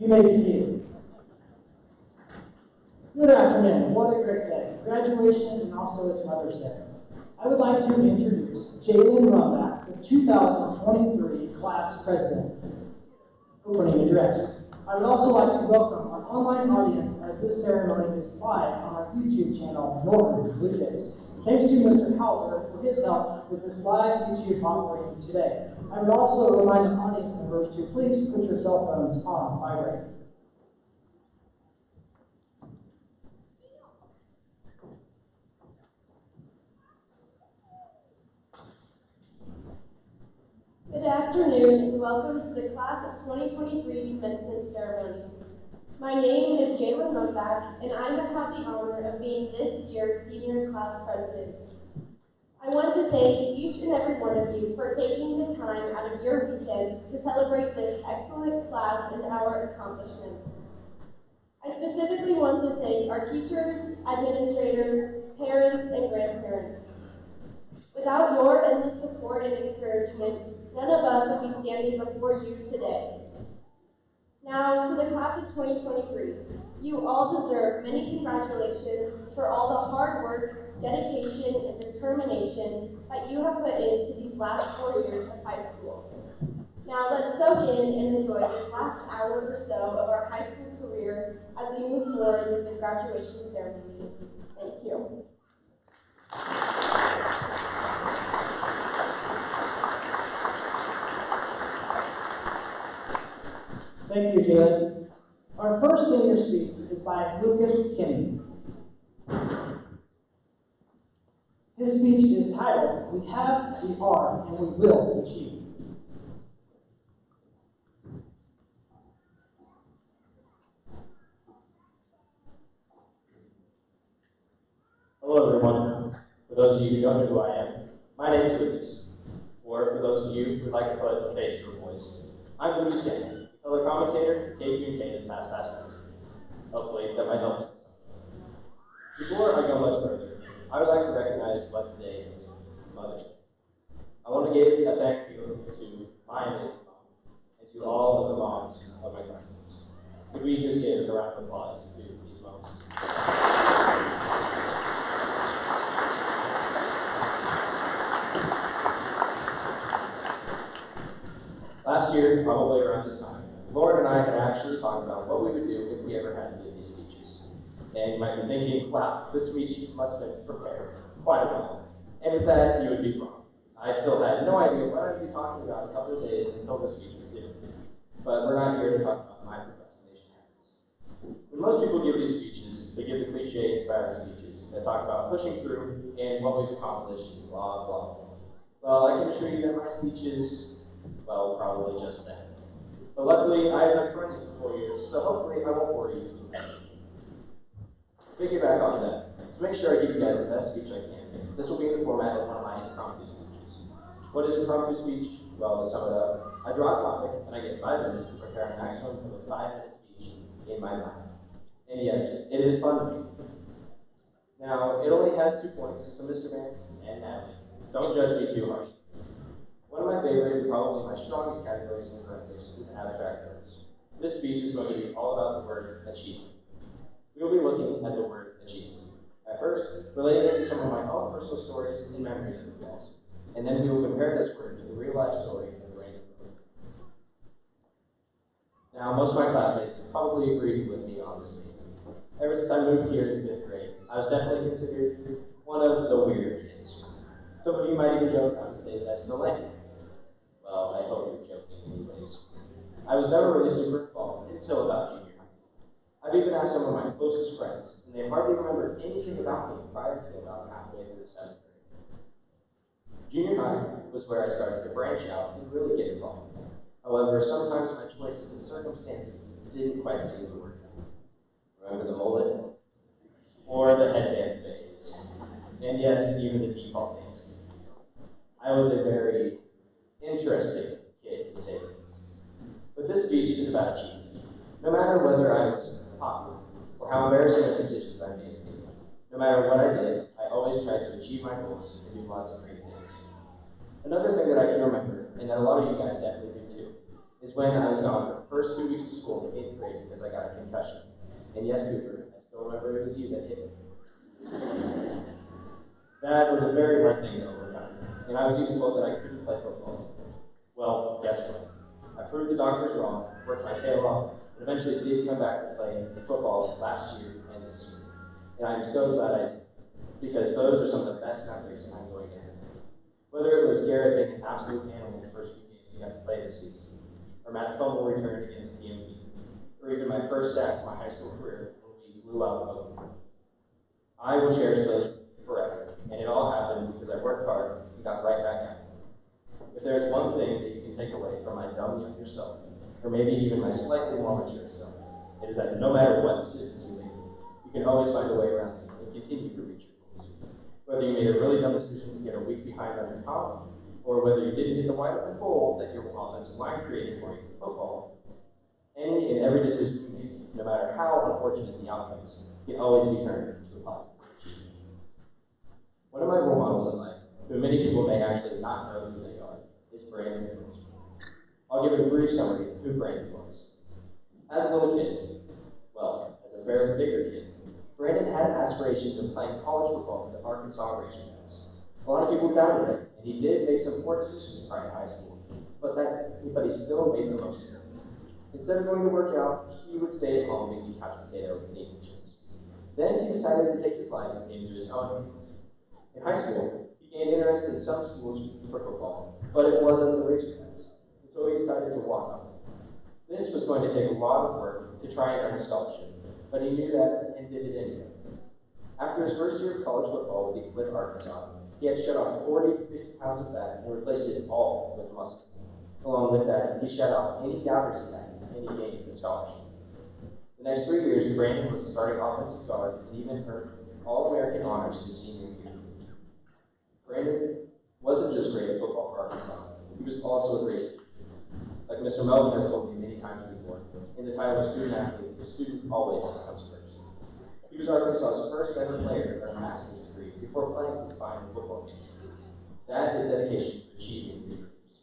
You may be seated. Good afternoon. What a great day. Graduation and also it's Mother's Day. I would like to introduce Jalen Rumback, the 2023 class president. Opening address. I would also like to welcome our online audience as this ceremony is live on our YouTube channel, Northern Blue Jays. Thanks to Mr. Hauser for his help with this live YouTube operation today. I would also remind the audience members to please put your cell phones on vibrate. Good afternoon and welcome to the Class of 2023 Commencement Ceremony. My name is Jalen Rumback and I have had the honor of being this year's Senior Class President. I want to thank each and every one of you for taking the time out of your weekend to celebrate this excellent class and our accomplishments. I specifically want to thank our teachers, administrators, parents, and grandparents. Without your endless support and encouragement, none of us would be standing before you today. Now, to the class of 2023, you all deserve many congratulations for all the hard work, dedication, and determination that you have put into these last 4 years of high school. Now, let's soak in and enjoy this last hour or so of our high school career as we move forward with the graduation ceremony. Thank you. Thank you, Jalen. Our first senior speech is by Lucas Kinney. His speech is titled, "We Have, We Are, and We Will Achieve." Hello, everyone. For those of you who don't know who I am, my name is Lucas. Or for those of you who would like to put a face to a voice, I'm Lucas Kinney, color commentator, KQ&K this past week. Hopefully, that might help us. Before I go much further, I would like to recognize what today is, Mother's Day. I want to give a thank you to my amazing mom and to all of the moms of my classmates. Could we just give a round of applause to these moms? Last year, probably around this time, Lauren and I had actually talked about what we would do if we ever had to give these speeches. And you might be thinking, wow, this speech must have been prepared quite a while. And with that, you would be wrong. I still had no idea what I'd be talking about in a couple of days until the speech was due. But we're not here to talk about my procrastination habits. When most people give these speeches, they give the cliche inspiring speeches that talk about pushing through and what we've accomplished, blah, blah, blah. Well, I can assure you that my speeches, well, probably just that. But luckily, I have been friends for 4 years, so hopefully I won't bore you too much. Piggyback on that, to make sure I give you guys the best speech I can, this will be in the format of one of my impromptu speeches. What is impromptu speech? Well, to sum it up, I draw a topic and I get 5 minutes to prepare an maximum of a 5-minute speech in my mind. And yes, it is fun to me. Now, it only has 2 points, so Mr. Vance and Natalie, don't judge me too harshly. One of my favorite and probably my strongest categories in forensics is abstract terms. This speech is going to be all about the word achievement. We will be looking at the word achievement. At first, relating it to some of my own personal stories and memories of the past, and then we will compare this word to the real-life story of the brain. Now, most of my classmates could probably agree with me on this statement. Ever since I moved here in 5th grade, I was definitely considered one of the weird kids. Some of you might even joke around and say that I still am. Well, I hope you're joking anyways. I was never really super involved until about junior high. I've even asked some of my closest friends, and they hardly remember anything about me prior to about halfway through the 7th grade. Junior high was where I started to branch out and really get involved. However, sometimes my choices and circumstances didn't quite seem to work out. Remember the mullet? Or the headband phase. And yes, even the default dance. I was a very interesting kid, to say the least. But this speech is about achievement. No matter whether I was popular or how embarrassing the decisions I made, no matter what I did, I always tried to achieve my goals and do lots of great things. Another thing that I can remember, and that a lot of you guys definitely do too, is when I was gone for the first 2 weeks of school in 8th grade because I got a concussion. And yes, Cooper, I still remember it was you that hit me. That was a very hard thing to overcome, and I was even told that I couldn't play football. Well, guess what? I proved the doctors wrong, worked my tail off, and eventually did come back to play football last year and this year. And I'm so glad I did, because those are some of the best memories I'm going to have. Whether it was Garrett being an absolute animal in the first few games he got to play this season, or Matt's fumble return against TMP, or even my first sacks in my high school career when we blew out the boat. I will cherish those forever, and it all happened because I worked hard and got right back at it. If there is one thing that you can take away from my dumb younger self, or maybe even my slightly more mature self, it is that no matter what decisions you make, you can always find a way around them and continue to reach your goals. Whether you made a really dumb decision to get a week behind on your comp, or whether you didn't hit the wide open goal that your offensive line created for you in football, any and every decision you make, no matter how unfortunate the outcomes, can always be turned into a positive. One of my role models in life, who many people may actually not know who they are, is Brandon Mills. I'll give a brief summary of who Brandon was. As a little kid, well, as a fairly bigger kid, Brandon had aspirations of playing college football for the Arkansas Razorbacks. A lot of people doubted him, and he did make some poor decisions prior to high school, but he still made the most of it. Instead of going to work out, he would stay at home making couch potato and eating chips. Then he decided to take his life into his own hands. In high school, he gained interest in some schools for football, but it wasn't the Razorbacks, and so he decided to walk on. This was going to take a lot of work to try and earn a scholarship, but he knew that and did it anyway. After his first year of college football with Arkansas, he had shed off 40 to 50 pounds of fat and replaced it all with muscle. Along with that, he shed off any doubters he had, and he gained the scholarship. The next 3 years, Brandon was a starting offensive guard and even earned All-American honors his senior year. Brandon wasn't just great at football for Arkansas, he was also a great student. Like Mr. Melvin has told me many times before, in the title of student athlete, the student always comes first. He was Arkansas's first ever player to earn a master's degree before playing his final football game. That is dedication to achieving your dreams.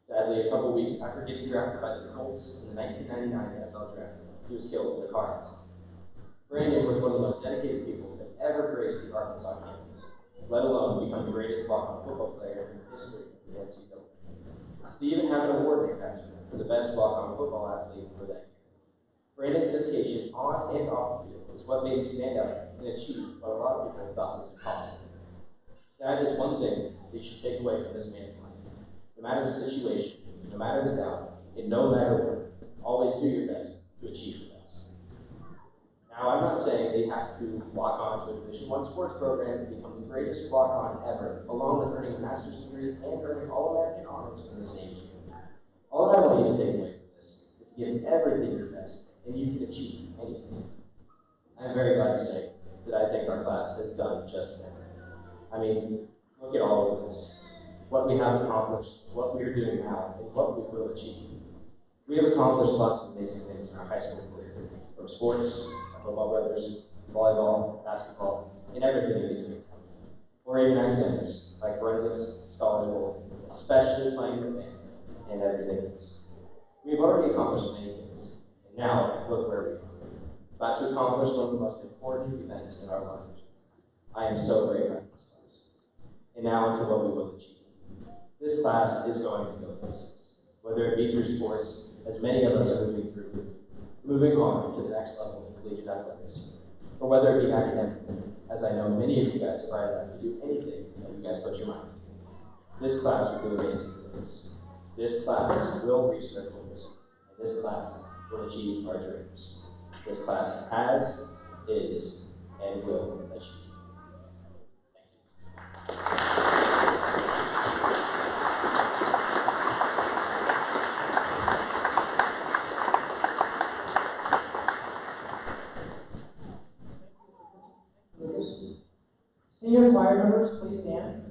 Sadly, a couple weeks after getting drafted by the Colts in the 1999 NFL draft, he was killed in a car accident. Brandon was one of the most dedicated people to ever grace the Arkansas campus, let alone become the greatest walk-on football player in the history of the NCAA. They even have an award named after him for the best walk-on football athlete for that year. Brandon's dedication on and off the field is what made him stand out and achieve what a lot of people thought was impossible. That is one thing that you should take away from this man's life. No matter the situation, no matter the doubt, and no matter what, always do your best to achieve your best. Now, I'm not saying they have to walk on to a Division I sports program and become the greatest walk-on ever, along with earning a master's degree and earning All-American honors in the same year. All that I want you to take away from this is to give everything your best, and you can achieve anything. I'm very glad to say that I think our class has done just that. I mean, look at all of this. What we have accomplished, what we are doing now, and what we will achieve. We have accomplished lots of amazing things in our high school career, from sports, our football brothers, volleyball, basketball, and everything in between. Or even academics, like forensics, scholars bowl, especially playing the band, and everything else. We've already accomplished many things, and now look where we've come. About to accomplish one of the most important events in our lives. I am so very proud of this class. And now to what we will achieve. This class is going to go places, whether it be through sports, as many of us are moving on to the next level in collegiate athletics, or whether it be academic, as I know many of you guys are bright enough to do anything that you guys put your mind to. This class will do amazing things. This class will reach their goals, and this class will achieve our dreams. This class has, is, and will achieve. Senior choir members, please stand.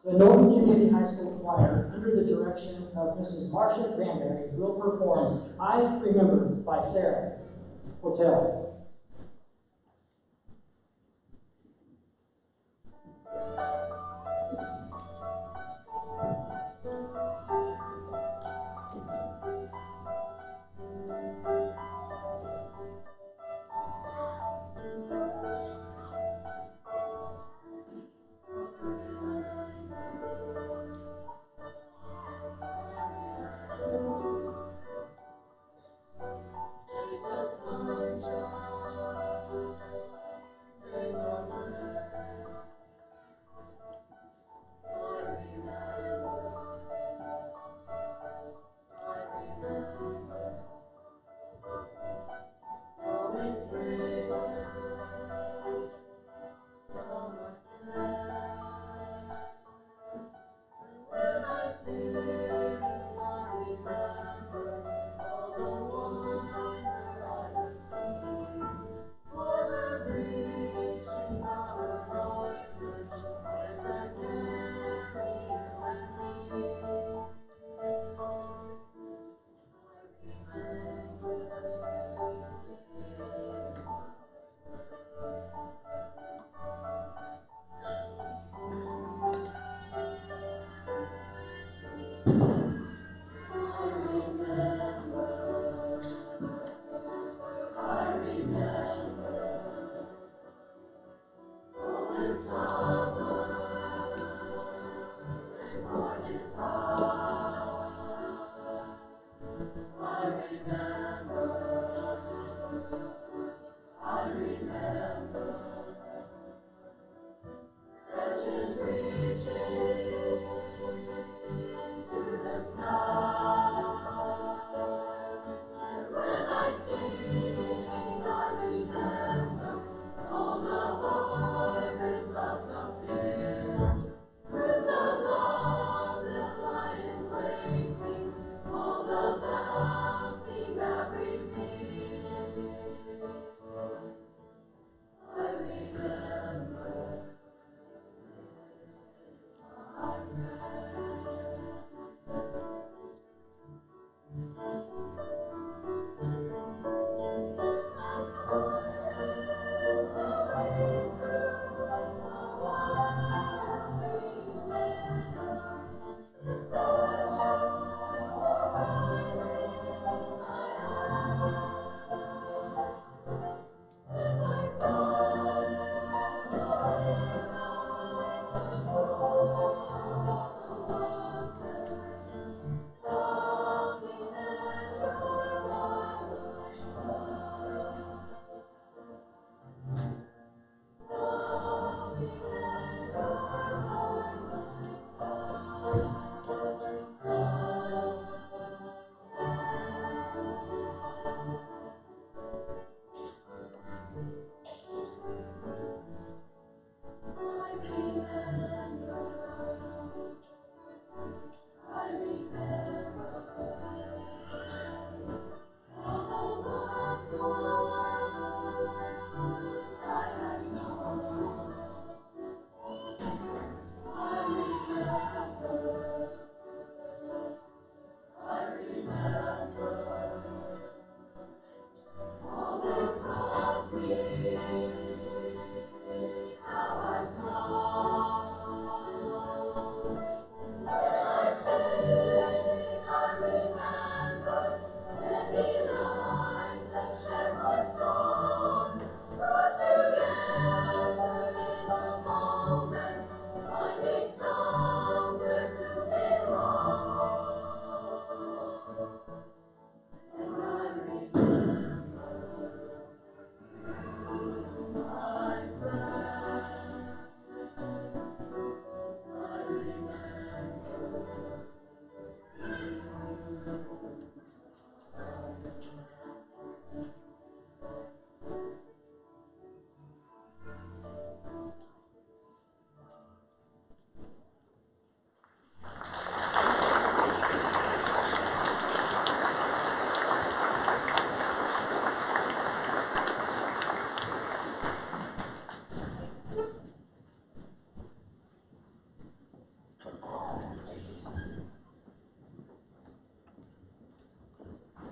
The Norton Community High School Choir, under the direction of Mrs. Marcia Granberry, will perform I Remember by Sarah Hotel. Sunshine.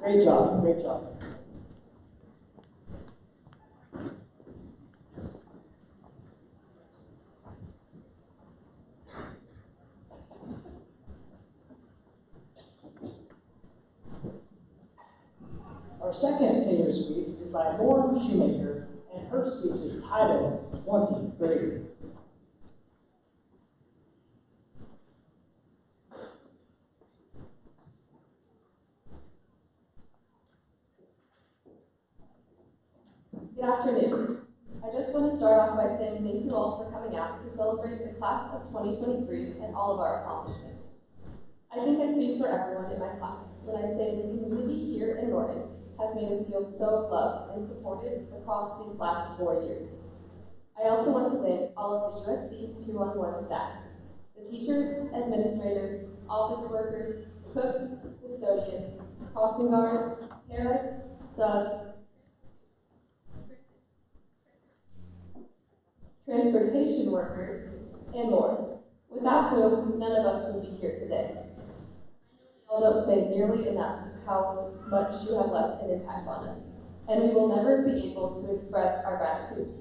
Great job, great job. Our second senior speech is by Lauren Shoemaker, and her speech is titled 23. Good afternoon. I just want to start off by saying thank you all for coming out to celebrate the class of 2023 and all of our accomplishments. I think I speak for everyone in my class when I say the community here in Norton has made us feel so loved and supported across these last 4 years. I also want to thank all of the USD 2-on-1 staff, the teachers, administrators, office workers, cooks, custodians, crossing guards, paras, subs, transportation workers, and more, without whom none of us would be here today. I don't say nearly enough how much you have left an impact on us, and we will never be able to express our gratitude.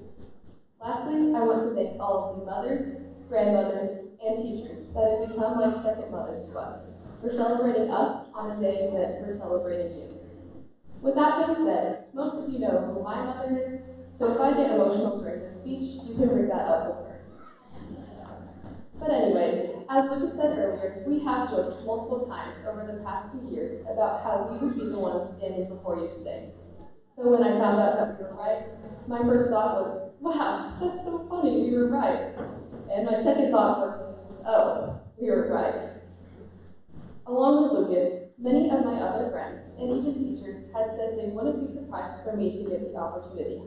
Lastly, I want to thank all of the mothers, grandmothers, and teachers that have become like second mothers to us for celebrating us on a day that we're celebrating you. With that being said, most of you know who my mother is, so if I get emotional during this speech, you can bring that up with her. But anyways, as Lucas said earlier, we have joked multiple times over the past few years about how we would be the ones standing before you today. So when I found out that we were right, my first thought was, wow, that's so funny, we were right. And my second thought was, oh, we were right. Along with Lucas, many of my other friends and even teachers had said they wouldn't be surprised for me to get the opportunity.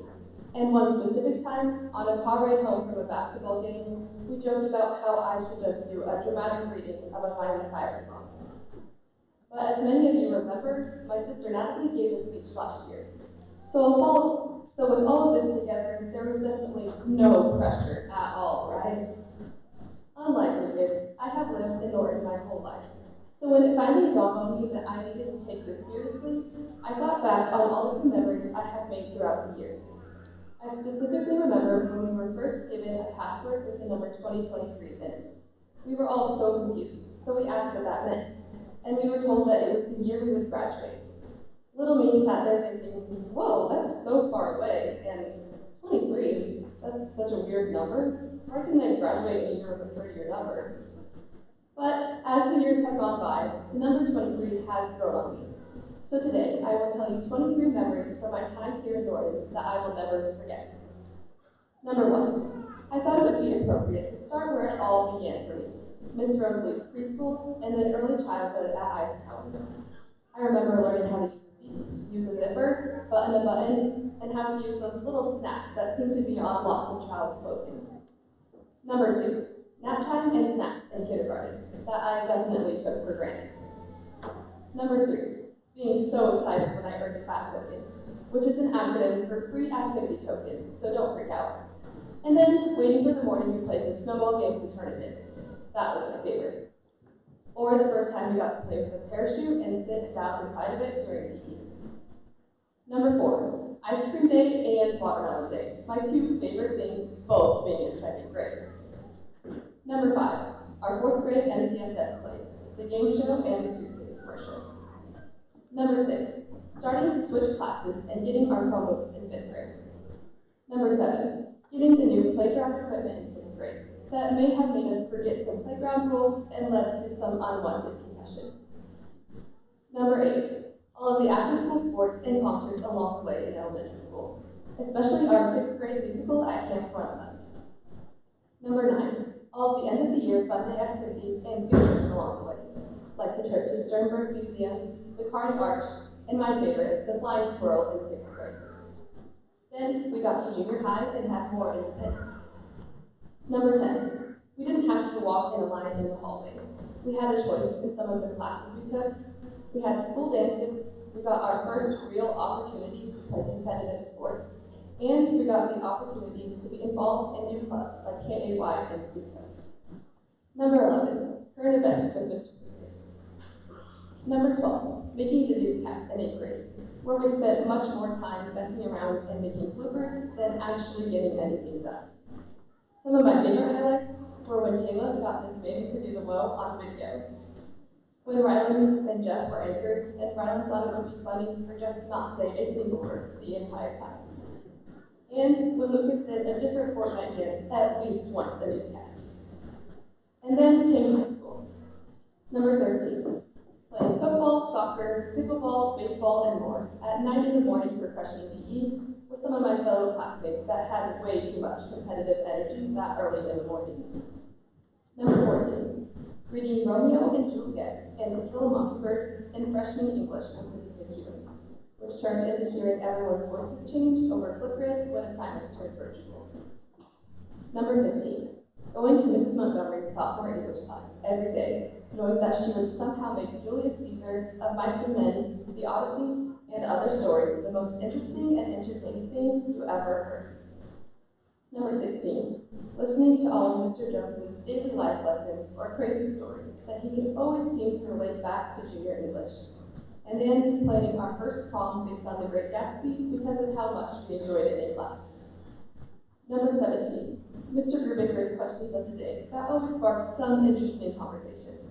And one specific time, on a car ride home from a basketball game, we joked about how I should just do a dramatic reading of a Miley Cyrus song. But as many of you remember, my sister Natalie gave a speech last year. So with all of this together, there was definitely no pressure at all, right? Unlike Lucas, I have lived in Norton my whole life. So when it finally dawned on me that I needed to take this seriously, I thought back on all of the memories I have made throughout the years. I specifically remember when we were first given a password with the number 2023 in it. We were all so confused, so we asked what that meant, and we were told that it was the year we would graduate. Little me sat there thinking, whoa, that's so far away, and 23, that's such a weird number. Why couldn't I graduate in a year with a 30-year number? But as the years have gone by, the number 23 has grown on me. So today, I will tell you 23 memories from my time here in Norton that I will never forget. Number 1, I thought it would be appropriate to start where it all began for me, Miss Rosalie's preschool and then early childhood at Eisenhower. I remember learning how to use a zipper, button a button, and how to use those little snaps that seem to be on lots of child clothing. Number 2, nap time and snacks in kindergarten that I definitely took for granted. Number 3, being so excited when I earned a FAT token, which is an acronym for free activity token, so don't freak out. And then waiting for the morning we played the snowball game to turn it in. That was my favorite. Or the first time we got to play with a parachute and sit down inside of it during PE. Number 4, ice cream day and watermelon day, my two favorite things, both being in 2nd grade. Number 5, our 4th grade NCHS plays, the game show and the toothpaste commercial. Number 6, starting to switch classes and getting our Chromebooks in 5th grade. Number 7, getting the new playground equipment in 6th grade that may have made us forget some playground rules and led to some unwanted concussions. Number 8, all of the after-school sports and concerts along the way in elementary school, especially our 6th grade musical at Camp Frontline. Number 9, all of the end of the year fun day activities and field trips along the way, like the trip to Sternberg Museum, the Carney Arch, and my favorite, the flying squirrel in 6th grade. Then we got to junior high and had more independence. Number 10, we didn't have to walk in a line in the hallway. We had a choice in some of the classes we took. We had school dances, we got our first real opportunity to play competitive sports, and we got the opportunity to be involved in new clubs like KAY and Studio. Number 11, current events with Mr. Buskus. Number 12, making the newscast in 8th grade, where we spent much more time messing around and making bloopers than actually getting anything done. Some of my favorite highlights were when Kayla got Miss Megan to do the woe on video. When Rylan and Jeff were anchors, and Rylan thought it would be funny for Jeff to not say a single word the entire time. And when Lucas did a different Fortnite dance at least once in newscast. And then came high school. Number 13. Playing football, soccer, pickleball, baseball, and more at 9 in the morning for freshman PE with some of my fellow classmates that had way too much competitive energy that early in the morning. Number 14. Reading Romeo and Juliet and To Kill a Mockingbird in freshman English with Mrs. McEwen, which turned into hearing everyone's voices change over Flipgrid when assignments turned virtual. Number 15. Going to Mrs. Montgomery's sophomore English class every day, knowing that she would somehow make Julius Caesar, Of Mice and Men, The Odyssey, and other stories the most interesting and entertaining thing you ever heard. Number 16. Listening to all of Mr. Jones's daily life lessons or crazy stories that he could always seem to relate back to junior English. And then planning our first prom based on The Great Gatsby because of how much we enjoyed it in class. Number 17. Mr. Brubaker's questions of the day that always sparked some interesting conversations,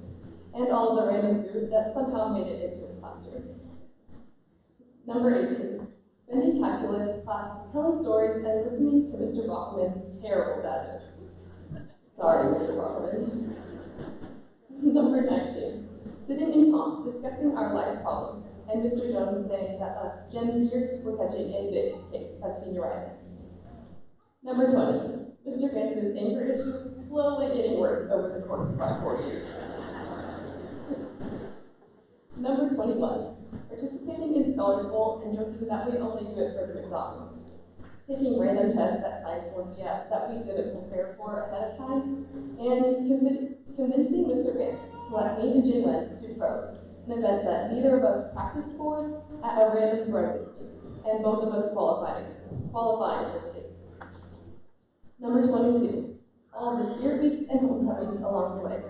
and all of the random food that somehow made it into his classroom. Number 18. Spending calculus class telling stories and listening to Mr. Bachman's terrible dad jokes. Sorry, Mr. Bachman. Number 19. Sitting in comp discussing our life problems, and Mr. Jones saying that us Gen Zers were catching a big case of senioritis. Number 20. Mr. Vance's anger issues slowly getting worse over the course of our 4 years. Number 21. Participating in Scholars Bowl and joking that we only do it for the McDonald's. Taking random tests at Science Olympiad that we didn't prepare for ahead of time, and convincing Mr. Vance to let me and Jalen do pros, an event that neither of us practiced for at a random forensics meet, and both of us qualifying for state. Number 22. All of the spirit weeks and homecomings along the way,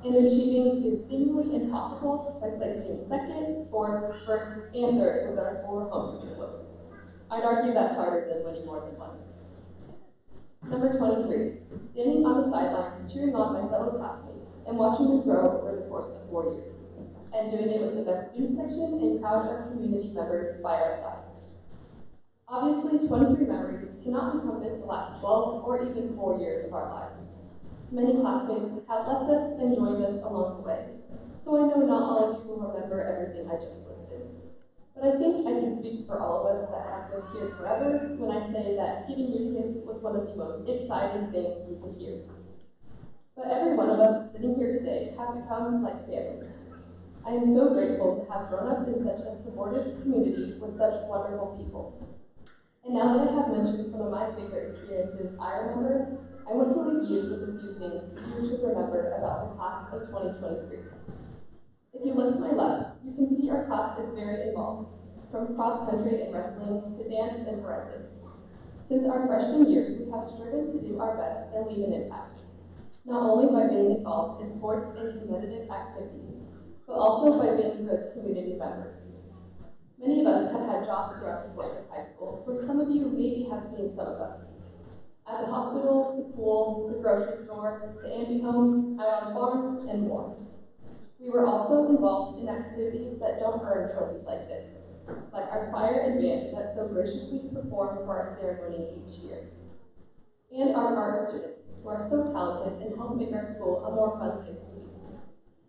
and achieving the seemingly impossible by placing second, fourth, first, and third with our 4 homecoming floats. I'd argue that's harder than winning more than once. Number 23. Standing on the sidelines cheering on my fellow classmates and watching them grow over the course of 4 years, and doing it with the best student section and proud of community members by our side. Obviously, 23 memories cannot encompass the last 12 or even 4 years of our lives. Many classmates have left us and joined us along the way, so I know not all of you will remember everything I just listed. But I think I can speak for all of us that have lived here forever when I say that getting new kids was one of the most exciting things you could hear. But every one of us sitting here today have become like family. I am so grateful to have grown up in such a supportive community with such wonderful people. And now that I have mentioned some of my favorite experiences I remember, I want to leave you with a few things you should remember about the class of 2023. If you look to my left, you can see our class is very involved, from cross-country and wrestling to dance and forensics. Since our freshman year, we have striven to do our best and leave an impact, not only by being involved in sports and competitive activities, but also by being good community members. Many of us have had jobs throughout the course of high school, where some of you maybe have seen some of us. At the hospital, the pool, the grocery store, the ambi home, out on farms, and more. We were also involved in activities that don't earn trophies like this, like our choir and band that so graciously perform for our ceremony each year. And our art students, who are so talented and help make our school a more fun place to be.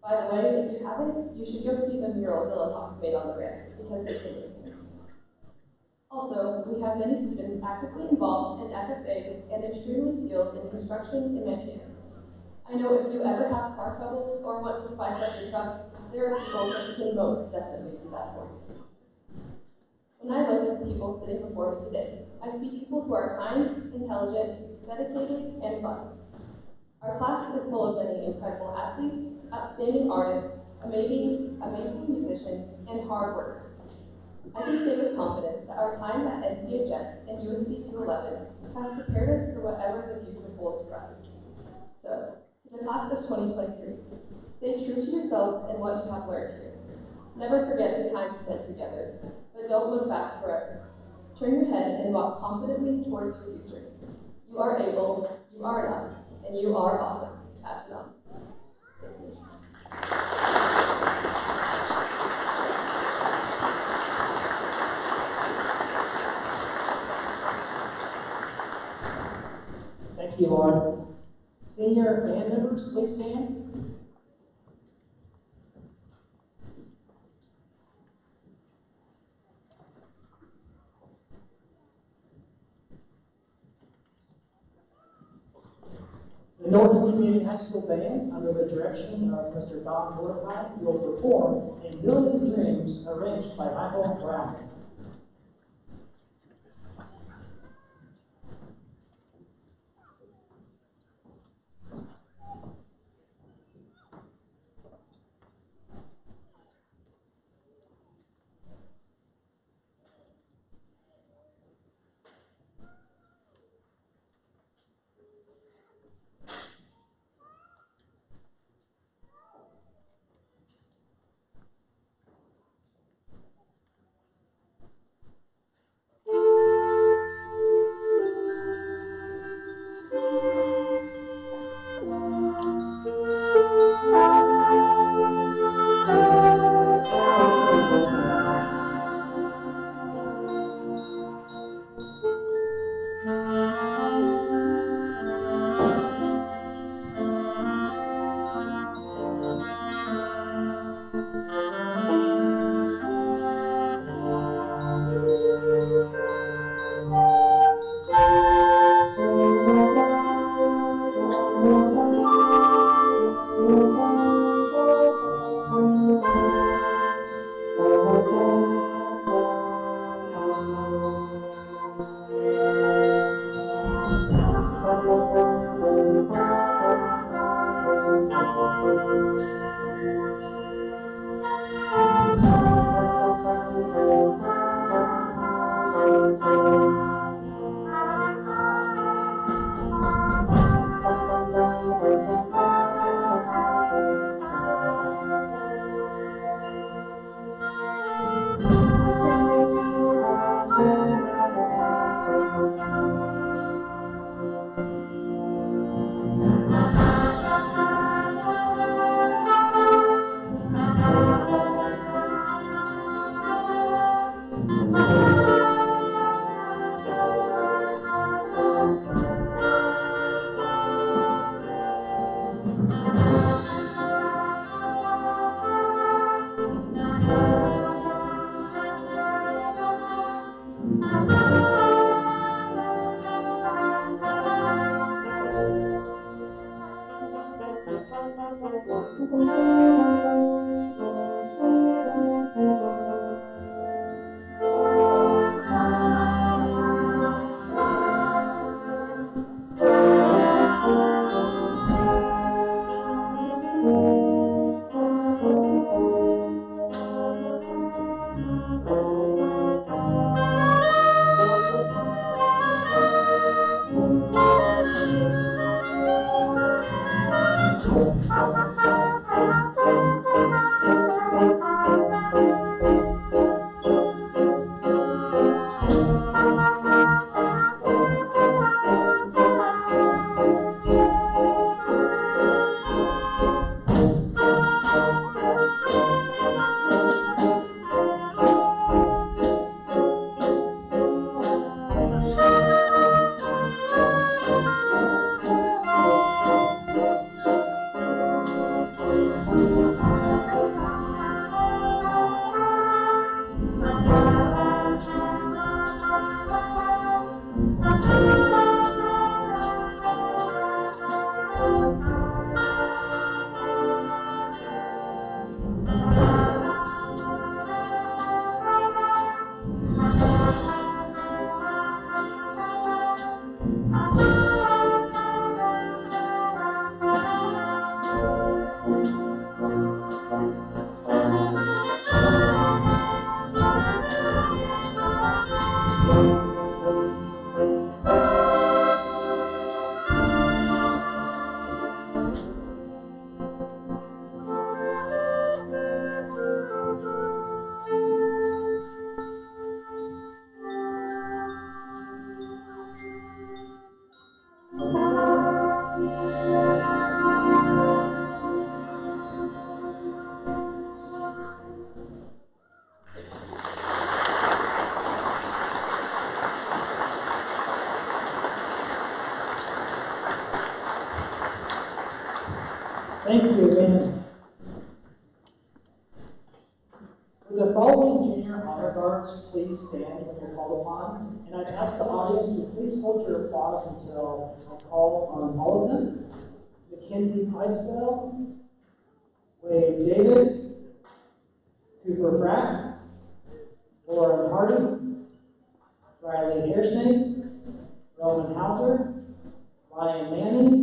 By the way, if you haven't, you should go see the mural Dylan Hawks made on the ramp, because it's amazing. Also, we have many students actively involved in FFA and extremely skilled in construction and mechanics. I know if you ever have car troubles or want to spice up your truck, there are people that can most definitely do that for you. When I look at the people sitting before me today, I see people who are kind, intelligent, dedicated, and fun. Our class is full of many incredible athletes, outstanding artists, amazing musicians, and hard workers. I can say with confidence that our time at NCHS and USD 211 has prepared us for whatever the future holds for us. So, to the class of 2023, stay true to yourselves and what you have learned here. Never forget the time spent together, but don't look back forever. Turn your head and walk confidently towards your future. You are able, you are enough, and you are awesome. Pass it on. Thank you, Lauren. Senior band members, please stand. The Norton Community High School Band, under the direction of Mr. Don Mordecai, will perform "A Million Dreams," arranged by Michael Brown. Raymond. Would the following junior honor guards please stand when you're called upon? And I'd ask the audience to please hold your applause until I call on all of them. Mackenzie Clydesdale, Wade David, Cooper Frack, Lauren Hardy, Riley Hairsnake, Roman Hauser, Ryan Manning,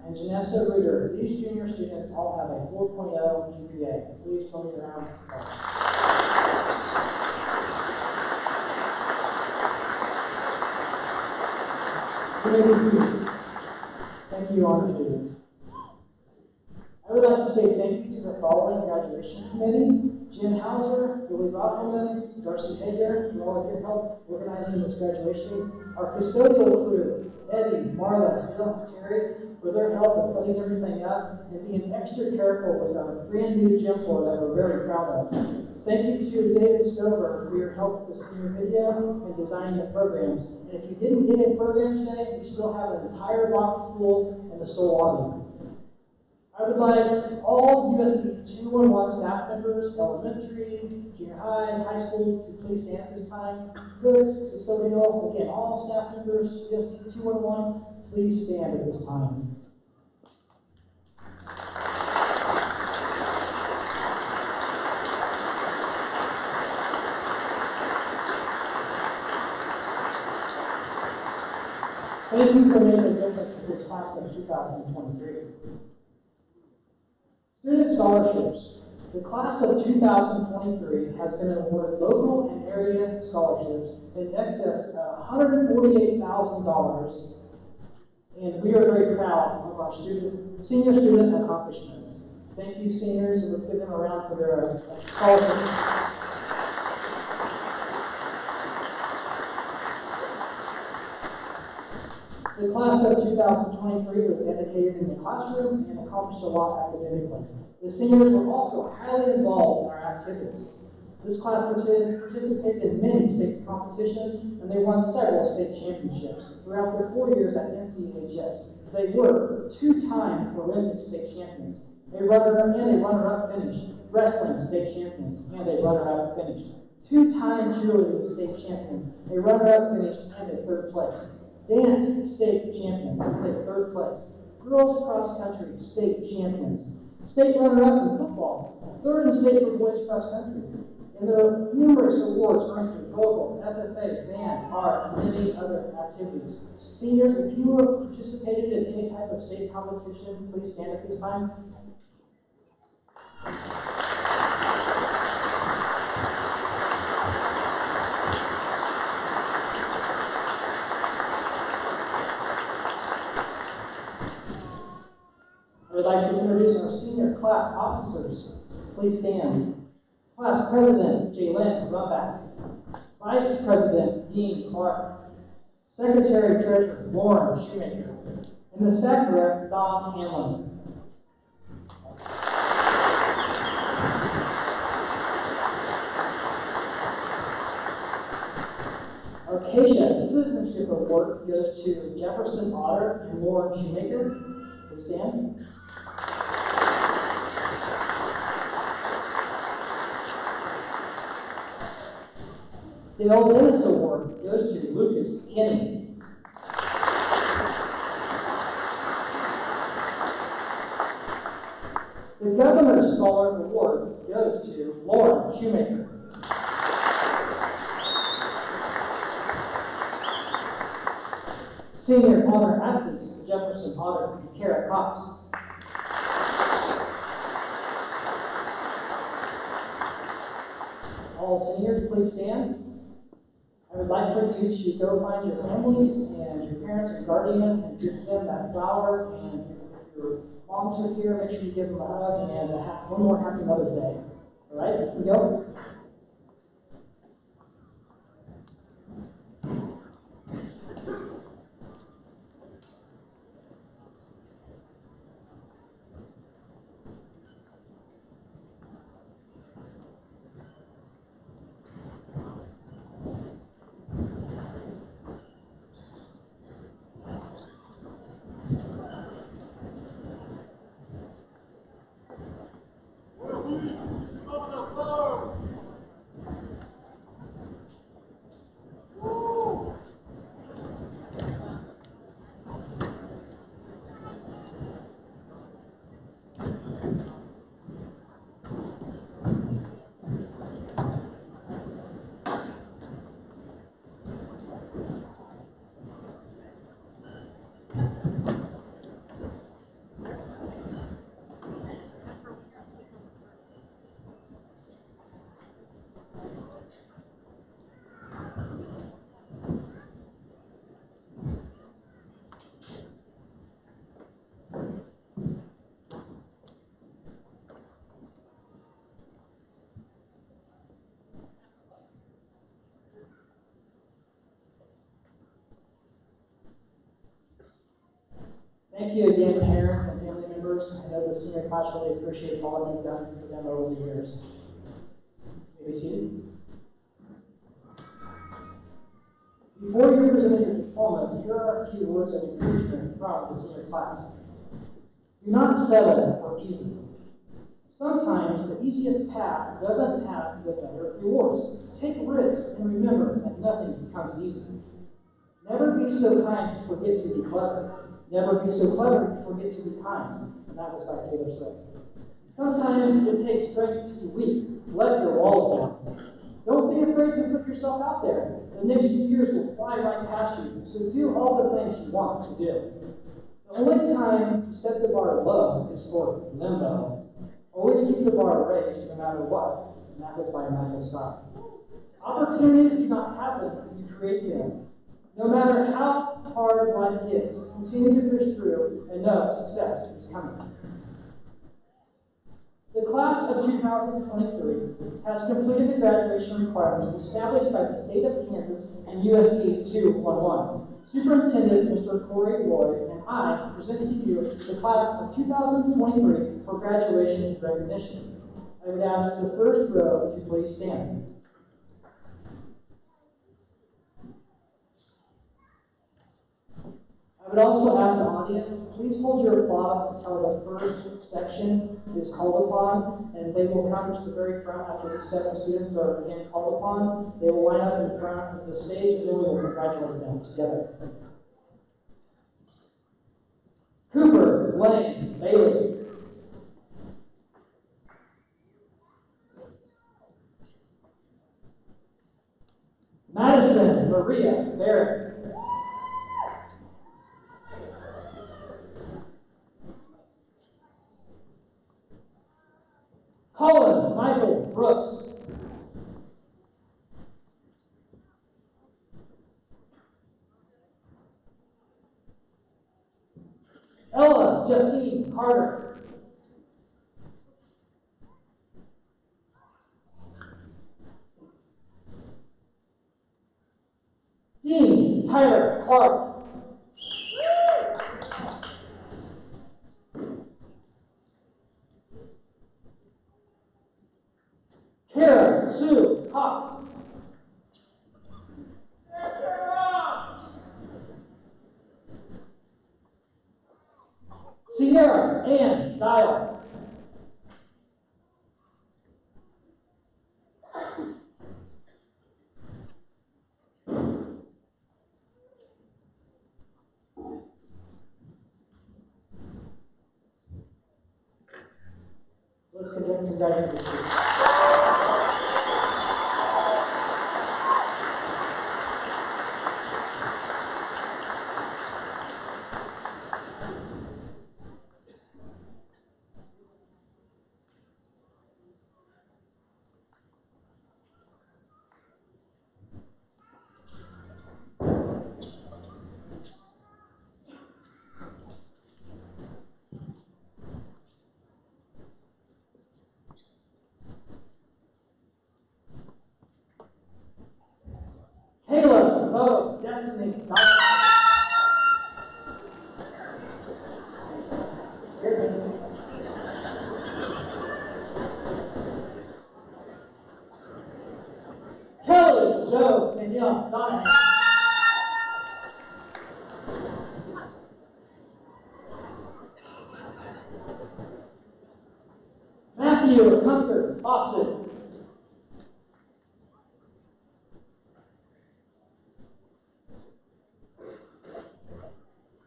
and Janessa Reuter. These junior students all have a 4.0 GPA. Please join me around. Thank you, honor students. I would like to say thank you to the following graduation committee: Jen Hauser, Billy Rockelman, Darcy Hager, for all of your help organizing this graduation. Our custodial crew, Eddie, Marla, Bill, and Terry, for their help in setting everything up and being extra careful with our brand new gym floor that we're very proud of. Thank you to David Stover for your help with the senior video and designing the programs. And if you didn't get in program today, we still have an entire box full in the store lobby. I would like all USD 211 staff members, elementary, junior high, high school, to please stand at this time. Cooks, custodial, again, all staff members, USD 211, please stand at this time. Thank you for making a difference for this class of 2023. Student scholarships. The class of 2023 has been awarded local and area scholarships in excess of $148,000, and we are very proud of our senior student accomplishments. Thank you, seniors, and let's give them a round for their scholarship. The class of 2023 was dedicated in the classroom and accomplished a lot academically. The seniors were also highly involved in our activities. This class participated in many state competitions, and they won several state championships throughout their 4 years at NCHS. They were two-time forensic state champions, a runner-up finished, wrestling state champions, and a runner-up finished, two-time cheerleading state champions, a runner-up finished, and a third place. Dance state champions, in third place. Girls cross country state champions. State runner-up in football, third in state for boys cross country. And there are numerous awards earned through vocal, FFA, band, art, and many other activities. Seniors, if you have participated in any type of state competition, please stand at this time. I would like to introduce our senior class officers. Please stand. Class President, Jalen Rumback. Vice President, Dean Clark. Secretary Treasurer, Lauren Shoemaker. And the Secretary, Don Hanlon. Our Acacia Citizenship Award goes to Jefferson Otter and Lauren Shoemaker. Please stand. The Old Dennis Award goes to Lucas Kenny. The Governor's Scholar Award goes to Lauren Shoemaker. Senior Honor Athletes, Jefferson Otter and Kara Cox. All seniors, please stand. I would like for you to go find your families and your parents and guardian and give them that flower. And if your moms are here, make sure you give them a hug and one more Happy Mother's Day. All right, here we go. Thank you again, parents and family members. I know the senior class really appreciates all that you've done for them over the years. You may be seated. Before you present your diplomas, here are a few words of encouragement from the senior class. Do not settle for easy. Sometimes the easiest path doesn't have the better rewards. Take risks and remember that nothing becomes easy. Never be so kind to forget to be clever. Never be so clever to forget to be kind. And that was by Taylor Swift. Sometimes it takes strength to be weak. Let your walls down. Don't be afraid to put yourself out there. The next few years will fly right past you, so do all the things you want to do. The only time to set the bar low is for limbo. Always keep the bar raised no matter what. And that was by Michael Scott. Opportunities do not happen, you create them. No matter how hard life gets, continue to push through and know success is coming. The class of 2023 has completed the graduation requirements established by the state of Kansas and UST 211. Superintendent Mr. Corey Lloyd and I present to you the class of 2023 for graduation recognition. I would ask the first row to please stand. I would also ask the audience, please hold your applause until the first section is called upon, and they will come to the very front after these 7 students are again called upon. They will line up in front of the stage, and then we will congratulate them together. Cooper Blaine Bailey. Madison Maria Barrett. Colin Michael Brooks. Ella Justine Carter. Dean Tyler Clark. Kara Sue Cox. Sierra Ann Dial. Let's congratulate the students. Caleb Bo Destiny Dawson. Scared me. Kelly Joe Danielle Donovan. Matthew Matthew Hunter Fawcett.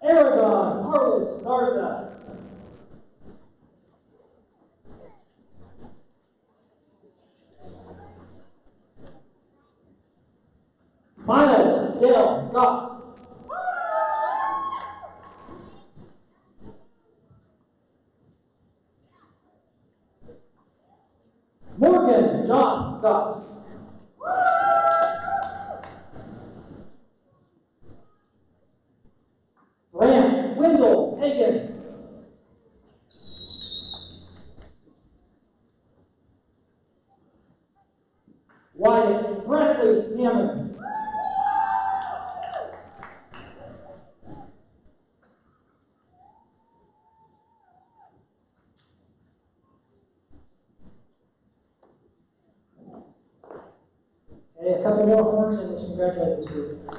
Aragon Carlos Garza. Miles Dale Goss. Morgan John Goss. Grant Wendell Hagan. Wyatt Bradley Hammond. Okay, a couple more horns and let's congratulate this group.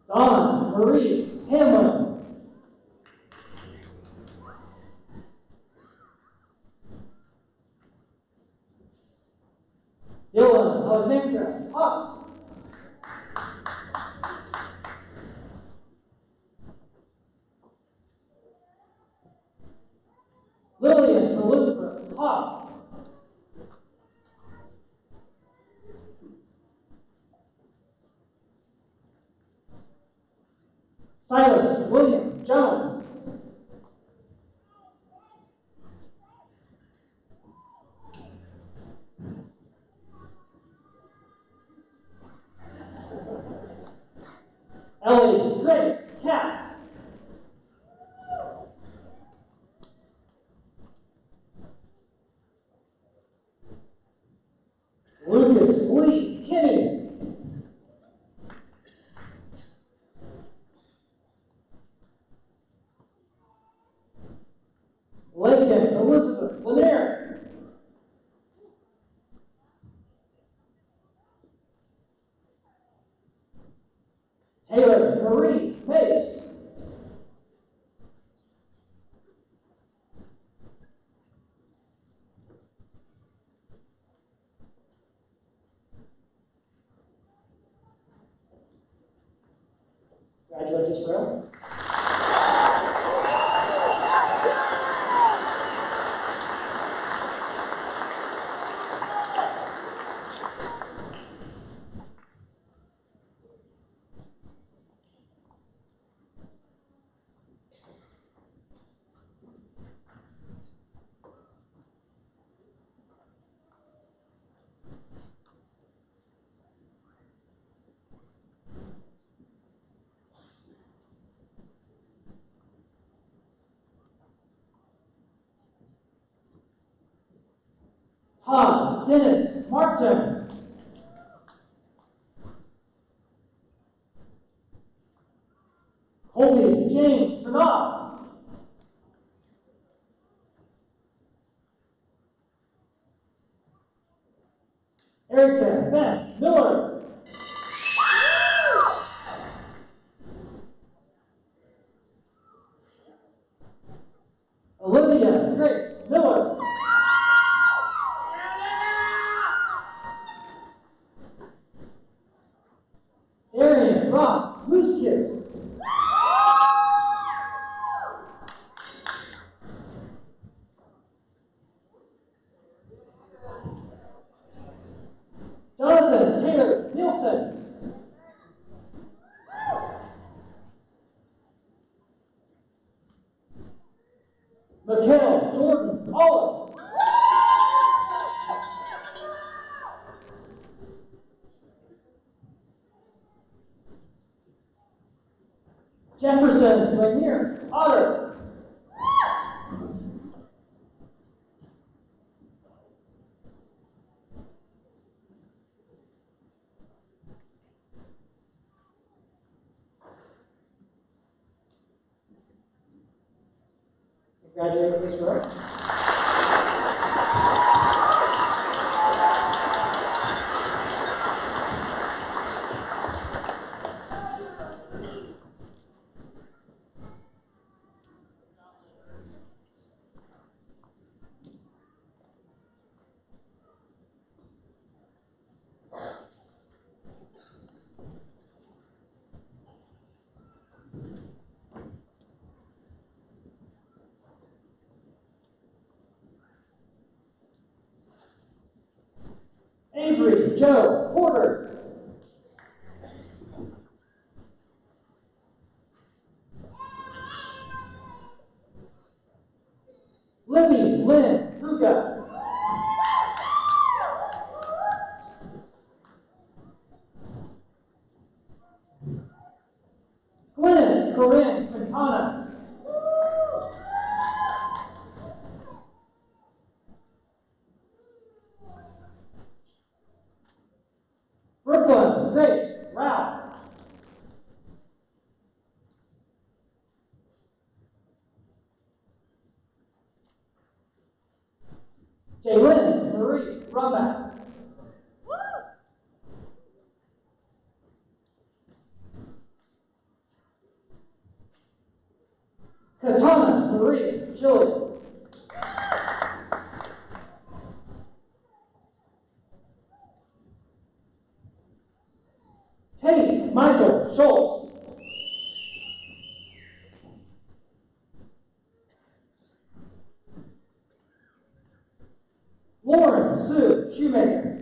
Dawn Marie Hamlin. Dylan Alexandra Hawks. Lillian Elizabeth Hawk. Silas William Jones. Ellie Grace Katz. Lucas Lee Kinney. Lincoln Elizabeth Lanier. Taylor Marie Mace. Congratulate Israel. Todd Dennis Martin. Colby James Bernard. Erica Beth Miller. Olivia Grace Miller. Arian Ross Mooskiss. Jonathan Taylor Nielsen. Mikhail Jordan Olive. Jefferson Rainier Otter. Graduate this row. Avery Joe Porter. Libby Lynn Luca. Gwyneth Corinne Quintana. Brooklyn Grace Rao. Jaylin Marie Rumback. Katana Marie Chili. Tate Michael Schultz. Lauren Sue Shoemaker.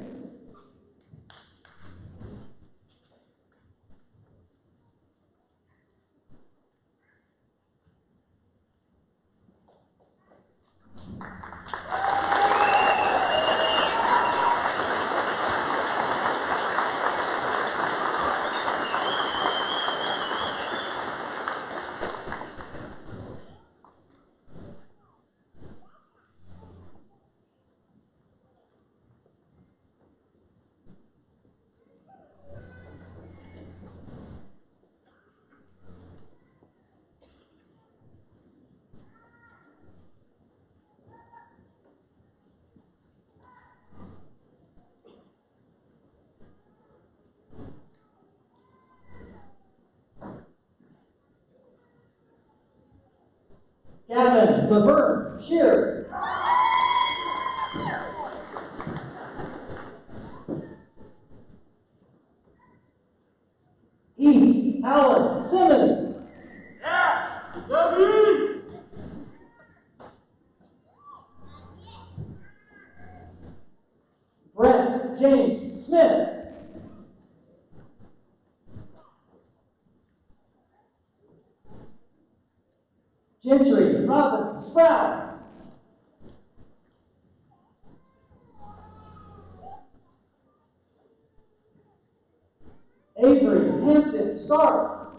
Gavin Laverne Shear. Heath Allen Simmons. Yeah, W. Brett James Smith. Gentry Robin Sprout. Avery Hampton Stark.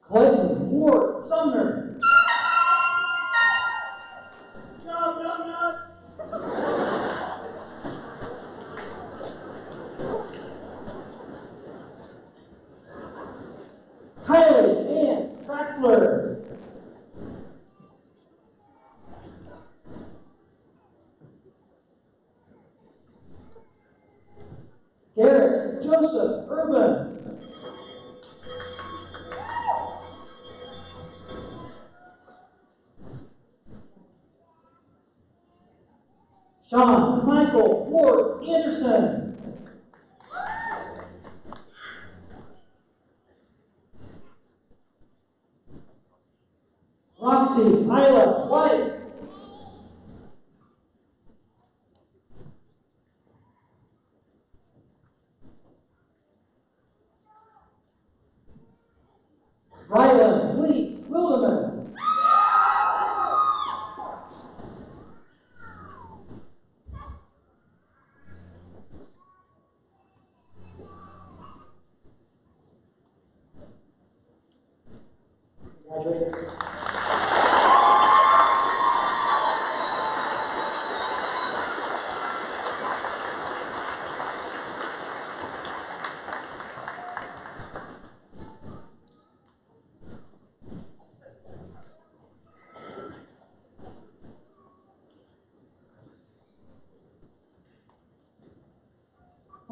Clayton Ward Sumner. Jump, jump nuts. Kylie Ann Traxler. Garrett Joseph Urban. Sean Michael Ward Anderson. Roxy Isla White. Rylan Lee Wilderman. Graduate.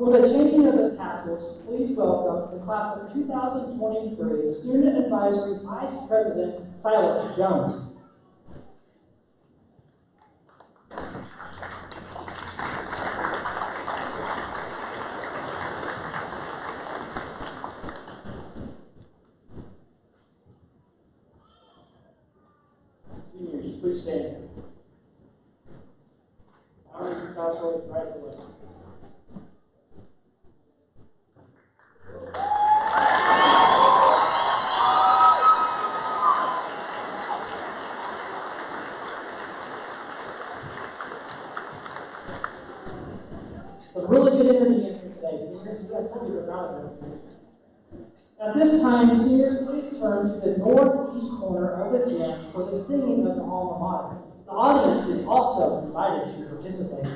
For the changing of the tassels, please welcome the class of 2023, the Student Advisory Vice President, Silas Jones. Seniors, please stand. Now raise your tassel right to left. Some really good energy in here today, seniors. You guys told me you're proud of them. At this time, seniors, please turn to the northeast corner of the gym for the singing of the alma mater. The audience is also invited to participate.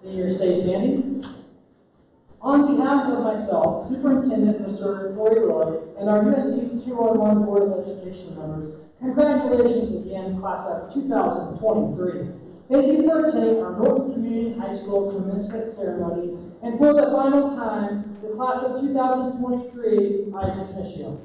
Seniors, stay standing. On behalf of myself, Superintendent Mr. Corey Roy, and our USD 211 Board of Education members, congratulations again, class of 2023. Thank you for attending our Norton Community High School commencement ceremony, and for the final time, the class of 2023, I dismiss you.